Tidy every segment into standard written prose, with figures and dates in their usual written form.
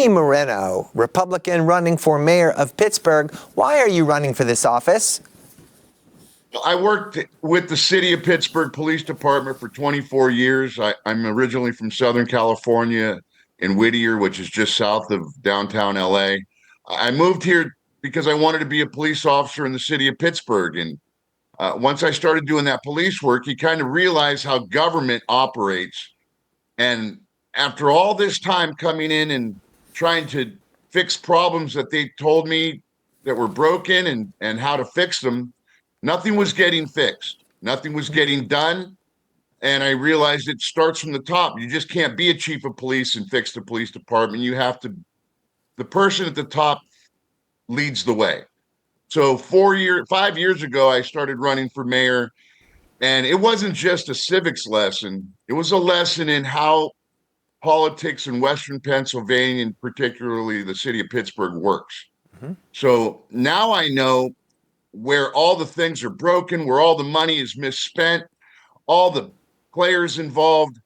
Tony Moreno, Republican running for mayor of Pittsburgh. Why are you running for this office? I worked with the city of Pittsburgh Police Department for 24 years. I'm originally from Southern California in Whittier, which is just south of downtown LA. I moved here because I wanted to be a police officer in the city of Pittsburgh. And once I started doing that police work, you kind of realize how government operates. And after all this time coming in and trying to fix problems that they told me that were broken and how to fix them, nothing was getting fixed. Nothing was getting done. And I realized it starts from the top. You just can't be a chief of police and fix the police department. You have to, the person at the top leads the way. So 5 years ago, I started running for mayor, and it wasn't just a civics lesson. It was a lesson in how politics in Western Pennsylvania, and particularly the city of Pittsburgh, works. Mm-hmm. So now I know where all the things are broken, where all the money is misspent, all the players involved,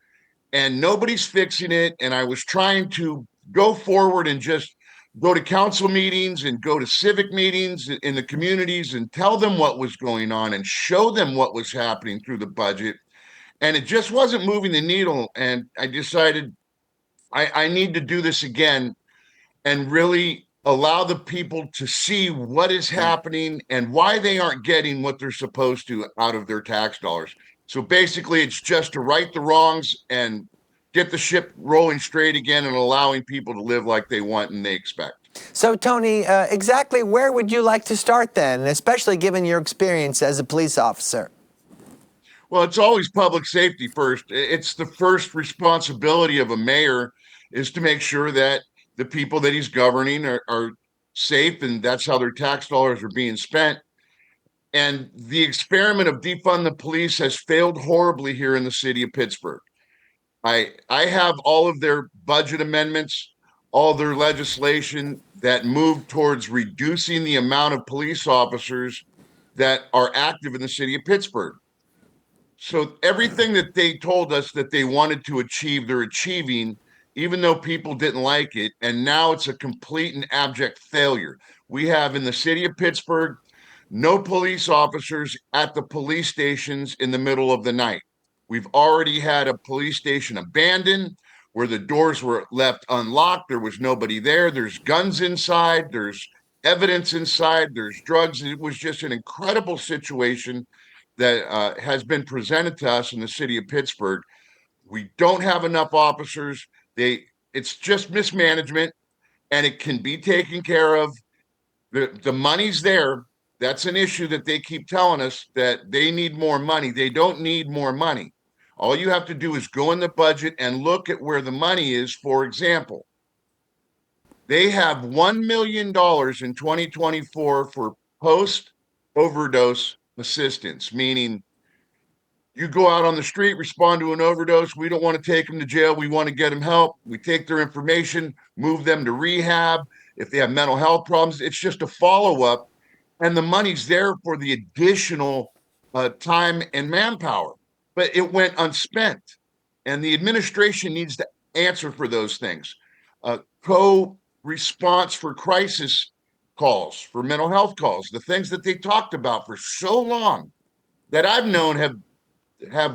and nobody's fixing it. And I was trying to go forward and just go to council meetings and go to civic meetings in the communities and tell them what was going on and show them what was happening through the budget. And it just wasn't moving the needle. And I decided I need to do this again and really allow the people to see what is happening and why they aren't getting what they're supposed to out of their tax dollars. So basically, it's just to right the wrongs and get the ship rolling straight again and allowing people to live like they want and they expect. So, Tony, exactly where would you like to start then, especially given your experience as a police officer? Well, it's always public safety first. It's the first responsibility of a mayor is to make sure that the people that he's governing are safe, and that's how their tax dollars are being spent. And the experiment of defund the police has failed horribly here in the city of Pittsburgh. I have all of their budget amendments, all their legislation that move towards reducing the amount of police officers that are active in the city of Pittsburgh. So everything that they told us that they wanted to achieve, they're achieving, even though people didn't like it. And now it's a complete and abject failure. We have in the city of Pittsburgh no police officers at the police stations in the middle of the night. We've already had a police station abandoned where the doors were left unlocked. There was nobody there. There's guns inside. There's evidence inside. There's drugs. It was just an incredible situation that has been presented to us in the city of Pittsburgh. We don't have enough officers. It's just mismanagement, and it can be taken care of. The money's there. That's an issue that they keep telling us, that they need more money. They don't need more money. All you have to do is go in the budget and look at where the money is. For example, they have $1 million in 2024 for post-overdose assistance, meaning you go out on the street, respond to an overdose. We don't want to take them to jail. We want to get them help. We take their information, move them to rehab. If they have mental health problems, it's just a follow-up. And the money's there for the additional time and manpower. But it went unspent. And the administration needs to answer for those things. Co-response for crisis calls, for mental health calls, the things that they talked about for so long that I've known have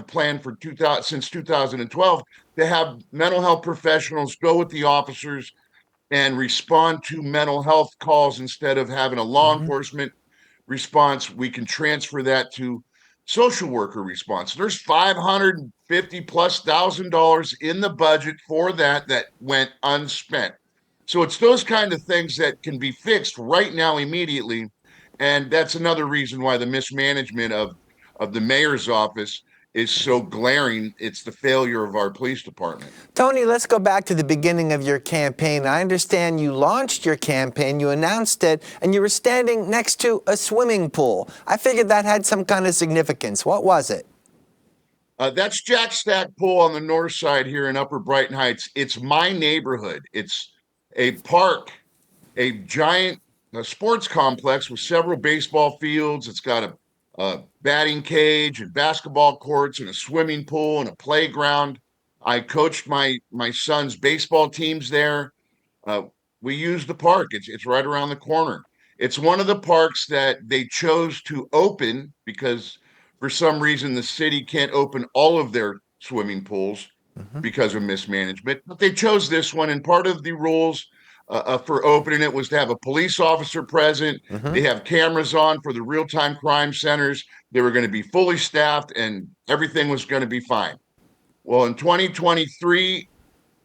planned for since 2012 to have mental health professionals go with the officers and respond to mental health calls instead of having a law enforcement response. We can transfer that to social worker response. There's $550,000+ in the budget for that went unspent. So it's those kind of things that can be fixed right now immediately. And that's another reason why the mismanagement of the mayor's office is so glaring. It's the failure of our police department. Tony, let's go back to the beginning of your campaign. I understand you launched your campaign, you announced it, and you were standing next to a swimming pool. I figured that had some kind of significance. What was it? That's Jack Stack Pool on the north side here in Upper Brighton Heights. It's my neighborhood. It's a park, a giant sports complex with several baseball fields. It's got a batting cage and basketball courts and a swimming pool and a playground. I coached my son's baseball teams there. Uh, we use the park. It's right around the corner. It's one of the parks that they chose to open because for some reason the city can't open all of their swimming pools Hmm. because of mismanagement. But they chose this one, and part of the rules for opening it was to have a police officer present. Hmm. They have cameras on for the real-time crime centers. They were going to be fully staffed, and everything was going to be fine. Well, in 2023,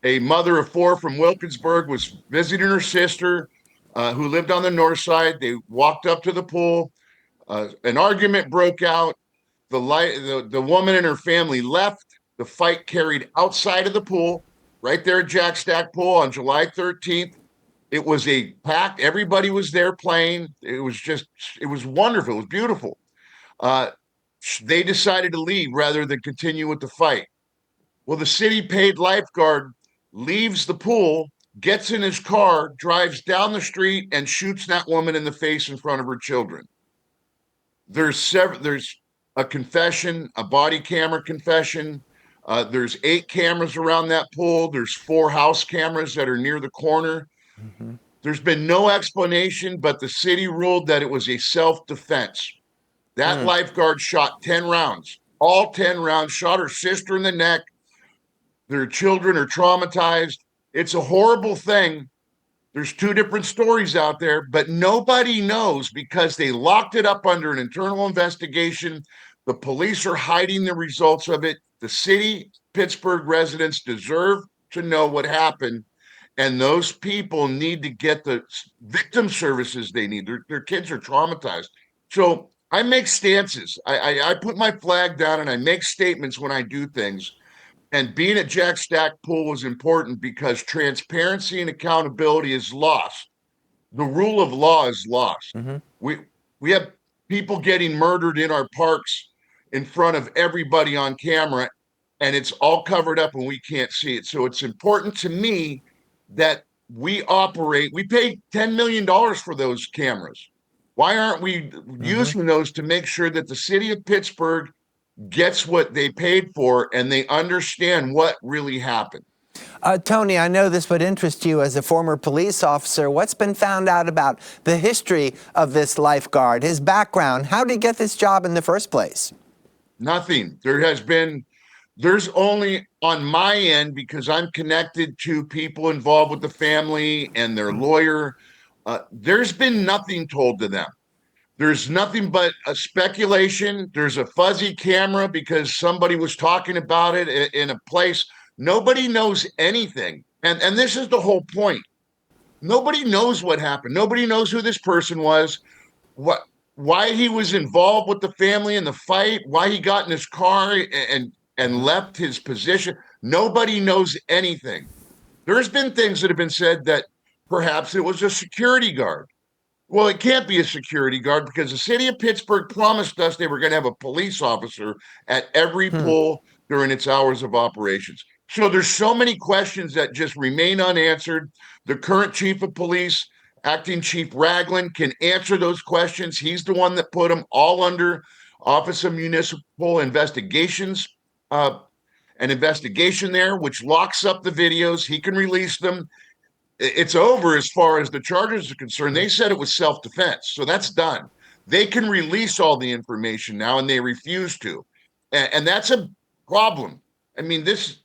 a mother of four from Wilkinsburg was visiting her sister who lived on the north side. They walked up to the pool. An argument broke out. The woman and her family left. The fight carried outside of the pool, right there at Jack Stack Pool on July 13th. It was a packed, everybody was there playing. It was wonderful. It was beautiful. Uh, they decided to leave rather than continue with the fight. Well, the city paid lifeguard leaves the pool, gets in his car, drives down the street, and shoots that woman in the face in front of her children. There's a confession, a body camera confession. There's 8 cameras around that pool. There's 4 house cameras that are near the corner. Hmm. There's been no explanation, but the city ruled that it was a self-defense. That Mm. lifeguard shot 10 rounds, all 10 rounds, shot her sister in the neck. Their children are traumatized. It's a horrible thing. There's 2 different stories out there, but nobody knows because they locked it up under an internal investigation. The police are hiding the results of it. The city, Pittsburgh residents deserve to know what happened. And those people need to get the victim services they need. Their kids are traumatized. So I make stances. I put my flag down and I make statements when I do things. And being at Jack Stack Pool was important because transparency and accountability is lost. The rule of law is lost. Hmm. We we have people getting murdered in our parks in front of everybody on camera, and it's all covered up and we can't see it. So it's important to me that we pay $10 million for those cameras. Why aren't we Hmm. using those to make sure that the city of Pittsburgh gets what they paid for and they understand what really happened? Tony, I know this would interest you as a former police officer. What's been found out about the history of this lifeguard, his background? How did he get this job in the first place? Nothing. There's only on my end, because I'm connected to people involved with the family and their lawyer. There's been nothing told to them. There's nothing but a speculation. There's a fuzzy camera because somebody was talking about it in a place. Nobody knows anything. And this is the whole point. Nobody knows what happened. Nobody knows who this person was, what why he was involved with the family in the fight, why he got in his car and Hmm. left his position. Nobody knows anything. There's been things that have been said that perhaps it was a security guard. Well, it can't be a security guard because the city of Pittsburgh promised us they were going to have a police officer at every Hmm. pool during its hours of operations. So there's so many questions that just remain unanswered. The current chief of police, acting chief Ragland, can answer those questions. He's the one that put them all under Office of Municipal Investigations, uh, an investigation there, which locks up the videos. He can release them. It's over as far as the charges are concerned. They said it was self-defense, so that's done. They can release all the information now, and they refuse to, and that's a problem. I mean, this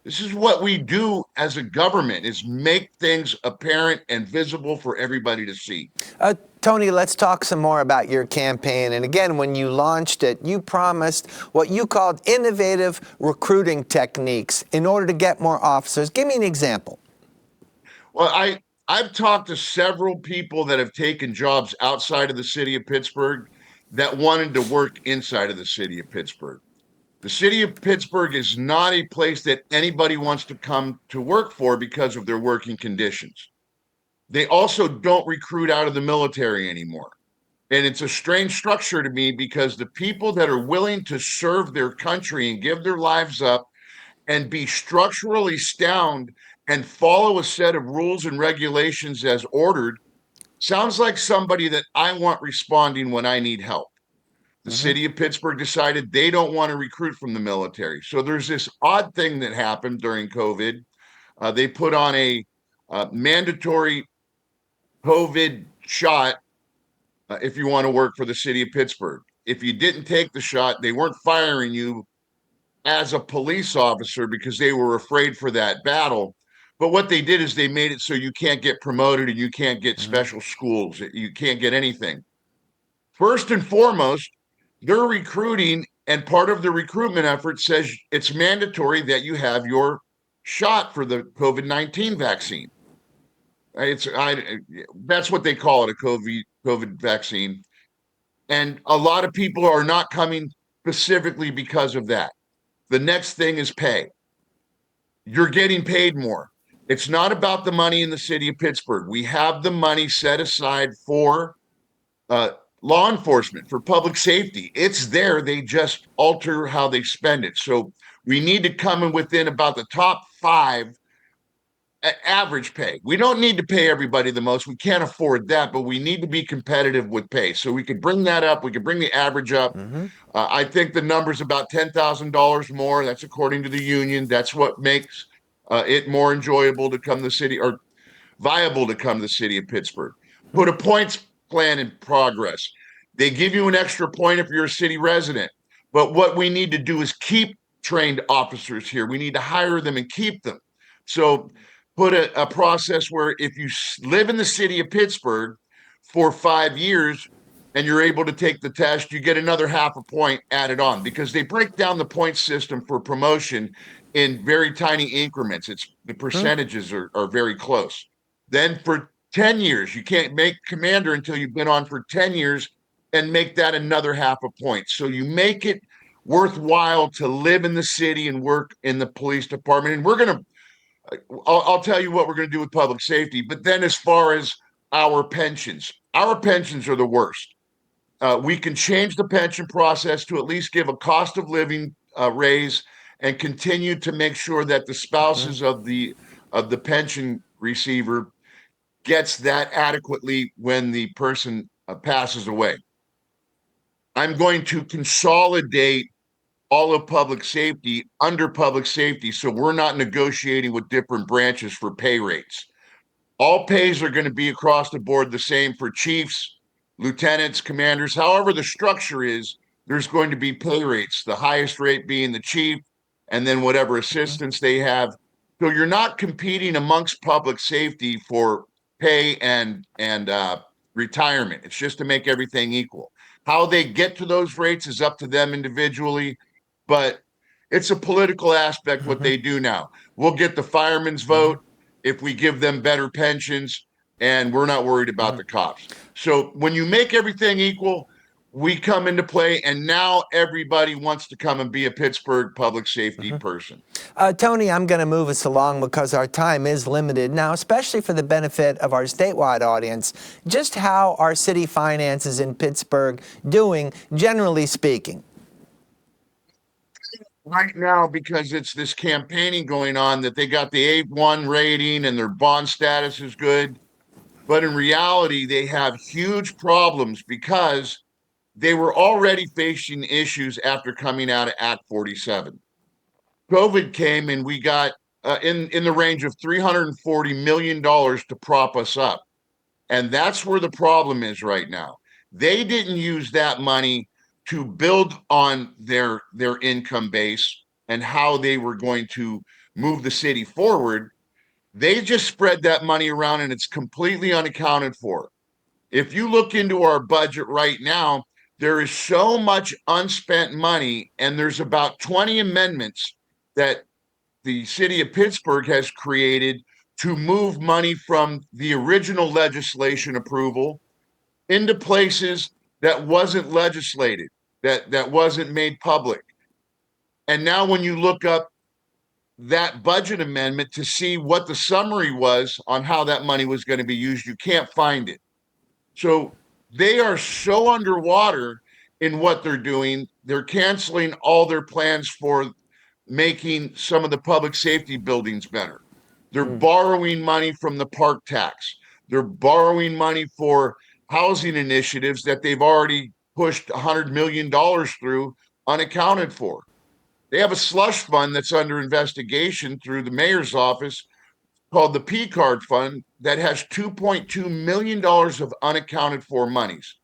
is what we do as a government: is make things apparent and visible for everybody to see. Tony, let's talk some more about your campaign. And again, when you launched it, you promised what you called innovative recruiting techniques in order to get more officers. Give me an example. Well, I've talked to several people that have taken jobs outside of the city of Pittsburgh that wanted to work inside of the city of Pittsburgh. The city of Pittsburgh is not a place that anybody wants to come to work for because of their working conditions. They also don't recruit out of the military anymore. And it's a strange structure to me because the people that are willing to serve their country and give their lives up and be structurally sound and follow a set of rules and regulations as ordered sounds like somebody that I want responding when I need help. The Hmm. city of Pittsburgh decided they don't want to recruit from the military. So there's this odd thing that happened during COVID. They put on mandatory COVID shot if you want to work for the city of Pittsburgh. If you didn't take the shot, they weren't firing you as a police officer because they were afraid for that battle. But what they did is they made it so you can't get promoted and you can't get special schools. You can't get anything. First and foremost, they're recruiting, and part of the recruitment effort says it's mandatory that you have your shot for the COVID-19 vaccine. That's what they call it, a COVID vaccine. And a lot of people are not coming specifically because of that. The next thing is pay. You're getting paid more. It's not about the money in the city of Pittsburgh. We have the money set aside for uh, law enforcement, for public safety. It's there. They just alter how they spend it. So we need to come in within about the top five average pay. We don't need to pay everybody the most. We can't afford that, but we need to be competitive with pay. So we could bring that up. We could bring the average up. I think the number's about $10,000 more. That's according to the union. That's what makes it more enjoyable to come to the city, or viable to come to the city of Pittsburgh. Put a points plan in progress. They give you an extra point if you're a city resident. But what we need to do is keep trained officers here. We need to hire them and keep them. So put a process where if you live in the city of Pittsburgh for 5 years and you're able to take the test, you get another half a point added on, because they break down the point system for promotion in very tiny increments. It's the percentages are very close. Then for 10 years, you can't make commander until you've been on for 10 years and make that another half a point. So you make it worthwhile to live in the city and work in the police department. And I'll tell you what we're going to do with public safety. But then as far as our pensions are the worst. We can change the pension process to at least give a cost of living raise and continue to make sure that the spouses of the pension receiver gets that adequately when the person passes away. I'm going to consolidate all of public safety under public safety, so we're not negotiating with different branches for pay rates. All pays are going to be across the board the same for chiefs, lieutenants, commanders. However the structure is, there's going to be pay rates, the highest rate being the chief, and then whatever assistants they have. So you're not competing amongst public safety for pay and retirement. It's just to make everything equal. How they get to those rates is up to them individually, but it's a political aspect what they do now. We'll get the firemen's vote if we give them better pensions, and we're not worried about the cops. So when you make everything equal, we come into play, and now everybody wants to come and be a Pittsburgh public safety person. Tony, I'm going to move us along because our time is limited now, especially for the benefit of our statewide audience. Just how are city finances in Pittsburgh doing, generally speaking? Right now, because it's this campaigning going on, that they got the A1 rating and their bond status is good. But in reality, they have huge problems because they were already facing issues after coming out of Act 47. COVID came and we got in the range of $340 million to prop us up. And that's where the problem is right now. They didn't use that money to build on their income base and how they were going to move the city forward. They just spread that money around, and it's completely unaccounted for. If you look into our budget right now, there is so much unspent money, and there's about 20 amendments that the city of Pittsburgh has created to move money from the original legislation approval into places that wasn't legislated, that wasn't made public. And now when you look up that budget amendment to see what the summary was on how that money was going to be used, you can't find it. So they are so underwater in what they're doing. They're canceling all their plans for making some of the public safety buildings better. They're borrowing money from the park tax. They're borrowing money for housing initiatives that they've already pushed $100 million through unaccounted for. They have a slush fund that's under investigation through the mayor's office called the P Card Fund that has $2.2 million of unaccounted for monies.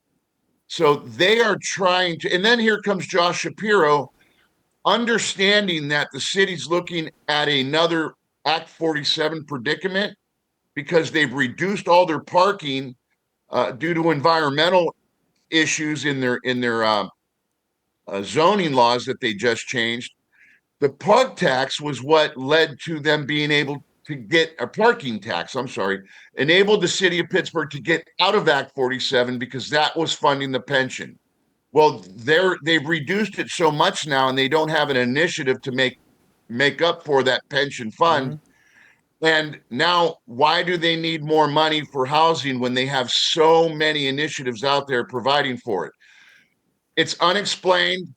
So they are trying to, and then here comes Josh Shapiro, understanding that the city's looking at another Act 47 predicament because they've reduced all their parking due to environmental issues in their zoning laws that they just changed. The park tax was what led to them being able to get a parking tax. I'm sorry, enabled the city of Pittsburgh to get out of Act 47 because that was funding the pension. Well, they've reduced it so much now, and they don't have an initiative to make up for that pension fund. And now, why do they need more money for housing when they have so many initiatives out there providing for it? It's unexplained.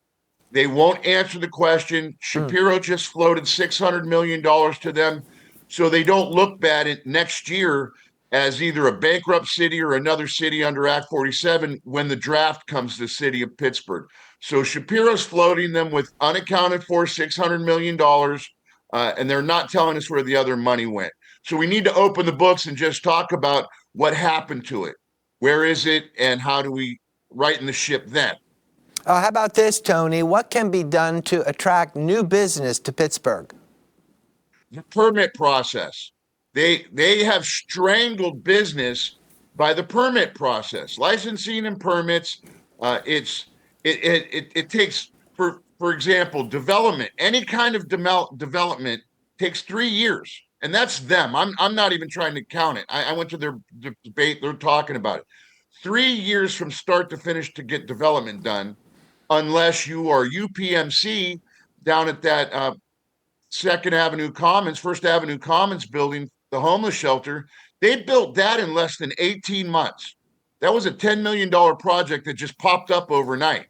They won't answer the question. Shapiro just floated $600 million to them so they don't look bad at next year as either a bankrupt city or another city under Act 47 when the draft comes to the city of Pittsburgh. So Shapiro's floating them with unaccounted for $600 million, and they're not telling us where the other money went. So we need to open the books and just talk about what happened to it. Where is it, and how do we righten the ship then? How about this, Tony? What can be done to attract new business to Pittsburgh? The permit process. They have strangled business by the permit process, licensing and permits. It takes for example development. Any kind of development takes 3 years, and that's them. I'm not even trying to count it. I went to their debate. They're talking about it. 3 years from start to finish to get development done, unless you are UPMC down at that Second Avenue Commons, First Avenue Commons building, the homeless shelter. They built that in less than 18 months. That was a $10 million project that just popped up overnight.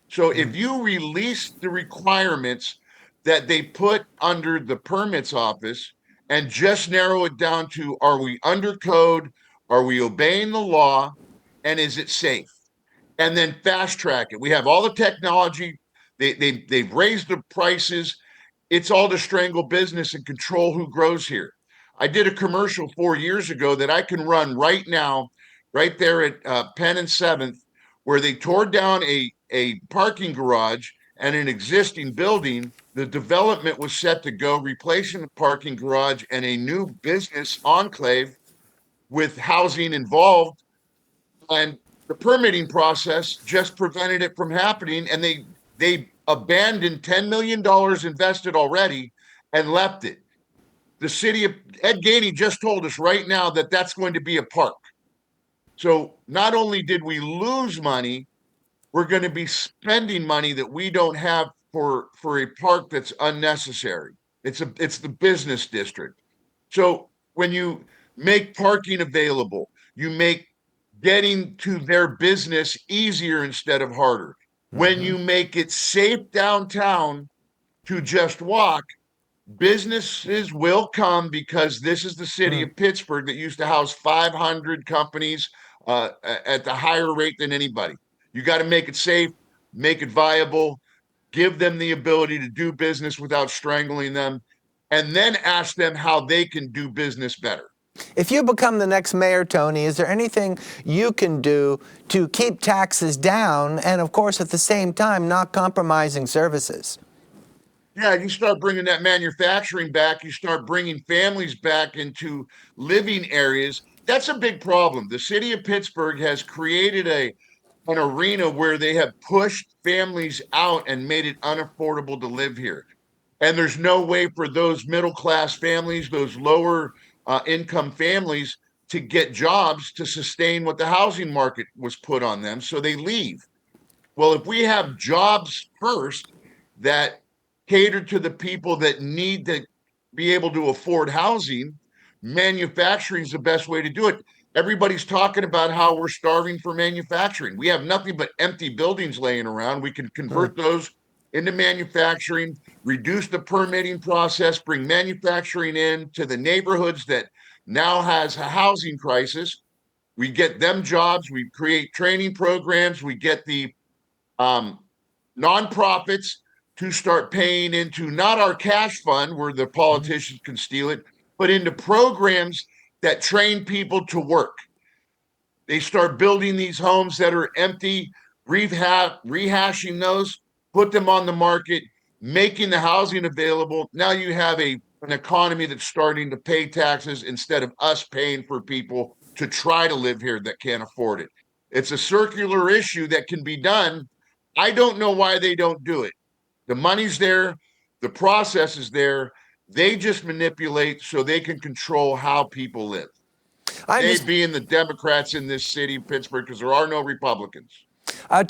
So if you release the requirements that they put under the permits office and just narrow it down to, are we under code? Are we obeying the law? And is it safe? And then fast track it. We have all the technology. They've raised the prices. It's all to strangle business and control who grows here. I did a commercial 4 years ago that I can run right now, right there at Penn and 7th, where they tore down a parking garage and an existing building. The development was set to go, replacing the parking garage and a new business enclave with housing involved. And the permitting process just prevented it from happening. And they abandoned $10 million invested already and left it. The city of Ed Gainey just told us right now that that's going to be a park. So not only did we lose money, we're going to be spending money that we don't have for a park that's unnecessary. It's the business district. So when you make parking available, you make getting to their business easier instead of harder. When you make it safe downtown to just walk, businesses will come because this is the city of Pittsburgh that used to house 500 companies at the higher rate than anybody. You got to make it safe, make it viable, give them the ability to do business without strangling them, and then ask them how they can do business better. If you become the next mayor, Tony, is there anything you can do to keep taxes down and, of course, at the same time, not compromising services? Yeah, you start bringing that manufacturing back, you start bringing families back into living areas. That's a big problem. The city of Pittsburgh has created an arena where they have pushed families out and made it unaffordable to live here. And there's no way for those middle class families, those lower income families, to get jobs to sustain what the housing market was put on them. So they leave. Well, if we have jobs first that cater to the people that need to be able to afford housing, manufacturing is the best way to do it. Everybody's talking about how we're starving for manufacturing. We have nothing but empty buildings laying around. We can convert those into manufacturing, reduce the permitting process, bring manufacturing in to the neighborhoods that now has a housing crisis. We get them jobs. We create training programs. We get the nonprofits to start paying into not our cash fund where the politicians can steal it, but into programs that train people to work. They start building these homes that are empty, rehashing those, put them on the market, making the housing available. Now you have an economy that's starting to pay taxes instead of us paying for people to try to live here that can't afford it. It's a circular issue that can be done. I don't know why they don't do it. The money's there, the process is there. They just manipulate so they can control how people live. I They just, being the Democrats in this city, Pittsburgh, because there are no Republicans.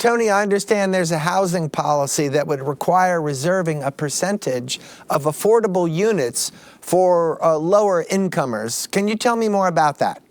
Tony, I understand there's a housing policy that would require reserving a percentage of affordable units for lower incomers. Can you tell me more about that?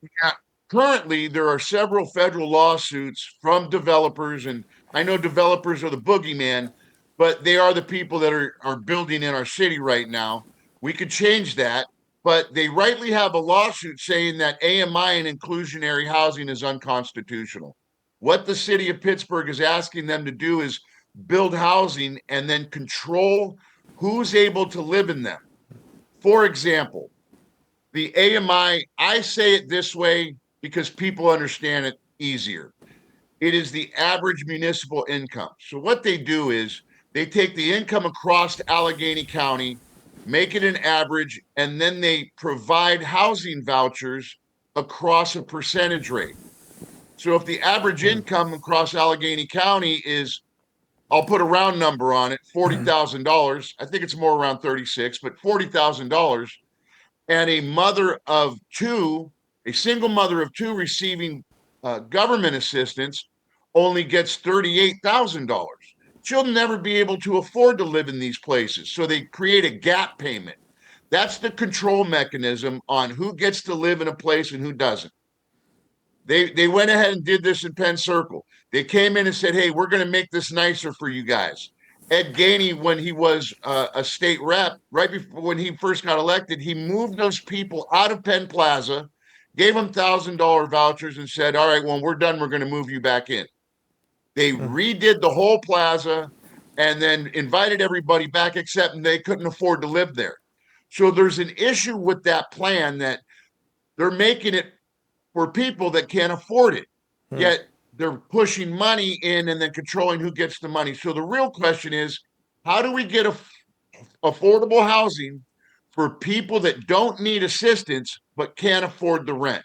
Yeah. Currently, there are several federal lawsuits from developers, and I know developers are the boogeyman, but they are the people that are building in our city right now. We could change that, but they rightly have a lawsuit saying that AMI and inclusionary housing is unconstitutional. What the city of Pittsburgh is asking them to do is build housing and then control who's able to live in them. For example, the AMI, I say it this way because people understand it easier. It is the average municipal income. So what they do is they take the income across Allegheny County, make it an average, and then they provide housing vouchers across a percentage rate. So if the average income across Allegheny County is, I'll put a round number on it, $40,000. I think it's more around 36, but $40,000, and a mother of two, a single mother of two receiving government assistance only gets $38,000. She'll never be able to afford to live in these places. So they create a gap payment. That's the control mechanism on who gets to live in a place and who doesn't. They went ahead and did this in Penn Circle. They came in and said, "Hey, we're going to make this nicer for you guys." Ed Gainey, when he was a state rep, right before when he first got elected, he moved those people out of Penn Plaza, gave them $1,000 vouchers, and said, "All right, when we're done, we're going to move you back in." They redid the whole plaza and then invited everybody back, except they couldn't afford to live there. So there's an issue with that plan that they're making it for people that can't afford it. Yet they're pushing money in and then controlling who gets the money. So the real question is, how do we get affordable housing for people that don't need assistance but can't afford the rent?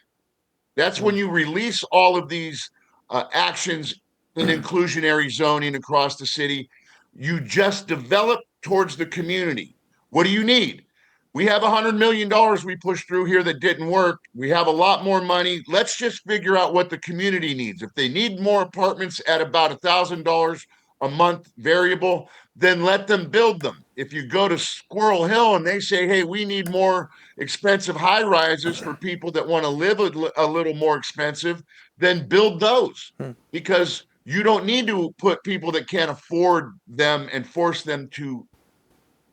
That's when you release all of these actions in inclusionary zoning across the city. You just develop towards the community. What do you need? We have $100 million we pushed through here that didn't work. We have a lot more money. Let's just figure out what the community needs. If they need more apartments at about $1,000 a month variable, then let them build them. If you go to Squirrel Hill and they say, "Hey, we need more expensive high rises for people that want to live a little more expensive," then build those, because you don't need to put people that can't afford them and force them to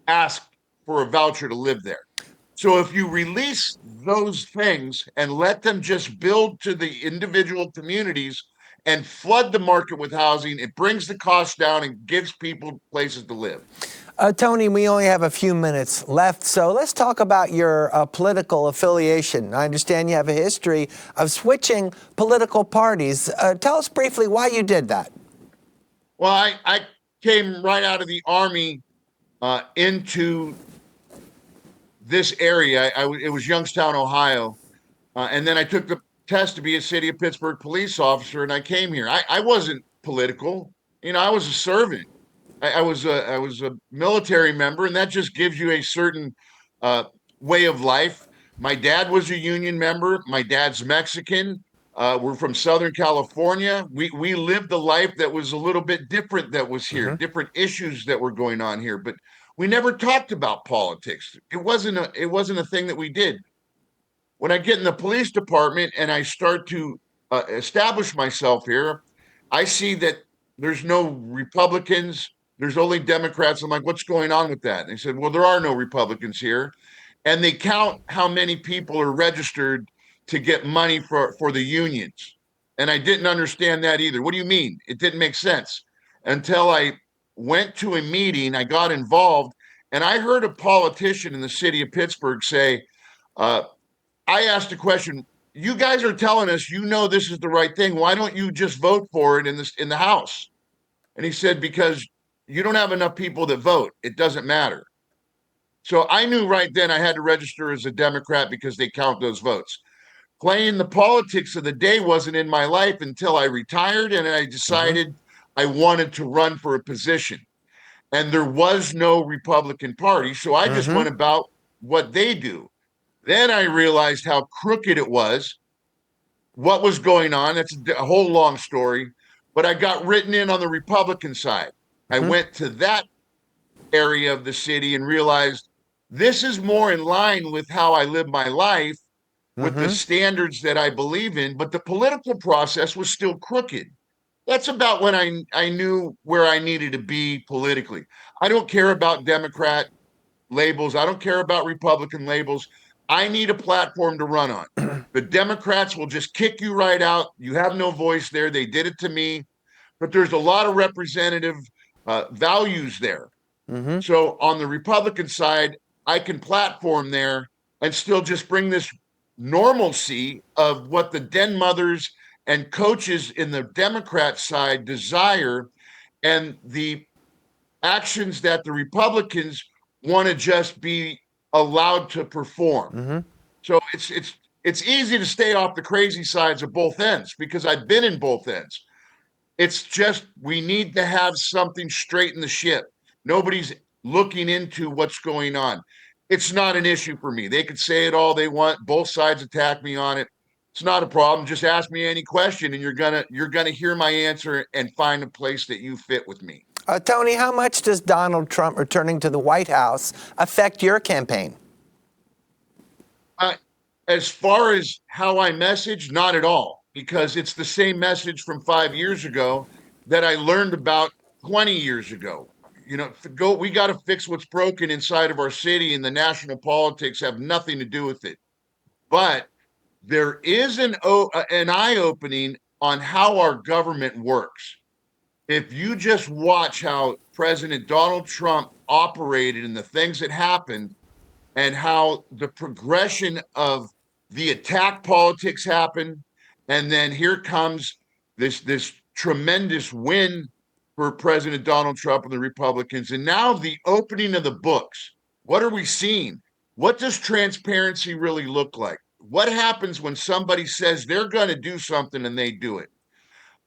ask for a voucher to live there. So if you release those things and let them just build to the individual communities and flood the market with housing, it brings the cost down and gives people places to live. Tony, we only have a few minutes left, so let's talk about your political affiliation. I understand you have a history of switching political parties. Tell us briefly why you did that. Well, I came right out of the Army into this area. It was Youngstown, Ohio. And then I took the test to be a city of Pittsburgh police officer, and I came here. I wasn't political. I was a servant. I was a military member, and that just gives you a certain way of life. My dad was a union member. My dad's Mexican. We're from Southern California. We lived a life that was a little bit different that was here, different issues that were going on here, but we never talked about politics. It wasn't a thing that we did. When I get in the police department and I start to establish myself here, I see that there's no Republicans, there's only Democrats. I'm like, what's going on with that? And they said, well, there are no Republicans here. And they count how many people are registered to get money for the unions. And I didn't understand that either. What do you mean? It didn't make sense until I went to a meeting, I got involved, And I heard a politician in the city of Pittsburgh say, I asked a question. You guys are telling us this is the right thing. Why don't you just vote for it in the House? And he said, because you don't have enough people that vote. It doesn't matter. So I knew right then I had to register as a Democrat because they count those votes. Playing the politics of the day wasn't in my life until I retired and I decided I wanted to run for a position. And there was no Republican Party. So I just went about what they do. Then I realized how crooked it was, what was going on. That's a whole long story. But I got written in on the Republican side. I went to that area of the city and realized this is more in line with how I live my life, with the standards that I believe in. But the political process was still crooked. That's about when I knew where I needed to be politically. I don't care about Democrat labels. I don't care about Republican labels. I need a platform to run on. The Democrats will just kick you right out. You have no voice there. They did it to me. But there's a lot of representative values there. So on the Republican side, I can platform there and still just bring this normalcy of what the den mothers and coaches in the Democrat side desire, and the actions that the Republicans want to just be allowed to perform. So it's easy to stay off the crazy sides of both ends because I've been in both ends. It's just we need to have something straight in the ship. Nobody's looking into what's going on. It's not an issue for me. They could say it all they want. Both sides attack me on it. It's not a problem. Just ask me any question, and you're gonna hear my answer and find a place that you fit with me. Tony, how much does Donald Trump returning to the White House affect your campaign? As far as how I message, not at all, because it's the same message from 5 years ago that I learned about 20 years ago. We got to fix what's broken inside of our city, and the national politics have nothing to do with it. But there is an eye-opening on how our government works. If you just watch how President Donald Trump operated and the things that happened, and how the progression of the attack politics happened, and then here comes this tremendous win for President Donald Trump and the Republicans, and now the opening of the books. What are we seeing? What does transparency really look like? What happens when somebody says they're going to do something and they do it?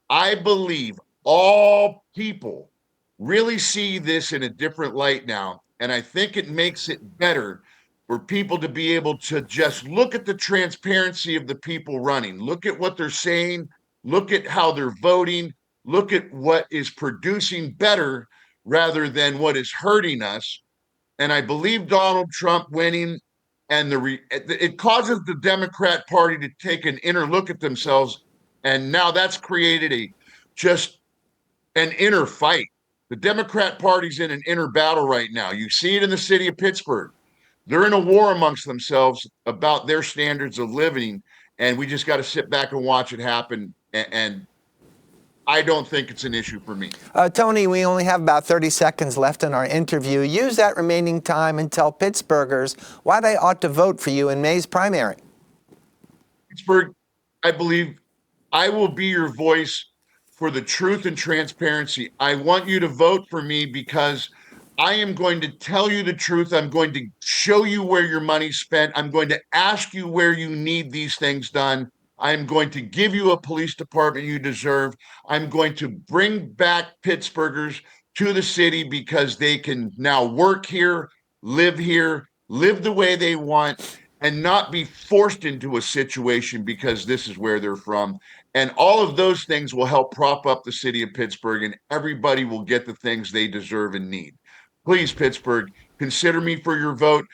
I believe all people really see this in a different light now, and I think it makes it better for people to be able to just look at the transparency of the people running, look at what they're saying, look at how they're voting, look at what is producing better rather than what is hurting us. And I believe Donald Trump winning and it causes the Democrat Party to take an inner look at themselves, and now that's created just an inner fight. The Democrat Party's in an inner battle right now. You see it in the city of Pittsburgh. They're in a war amongst themselves about their standards of living, and we just got to sit back and watch it happen. And I don't think it's an issue for me. Tony, we only have about 30 seconds left in our interview. Use that remaining time and tell Pittsburghers why they ought to vote for you in May's primary. Pittsburgh, I believe I will be your voice for the truth and transparency. I want you to vote for me because I am going to tell you the truth. I'm going to show you where your money's spent. I'm going to ask you where you need these things done. I'm going to give you a police department you deserve. I'm going to bring back Pittsburghers to the city because they can now work here, live the way they want, and not be forced into a situation because this is where they're from. And all of those things will help prop up the city of Pittsburgh, and everybody will get the things they deserve and need. Please, Pittsburgh, consider me for your vote.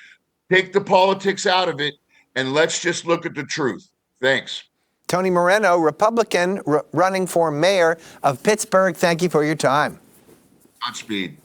Take the politics out of it, and let's just look at the truth. Thanks. Tony Moreno, Republican, running for mayor of Pittsburgh. Thank you for your time. Godspeed.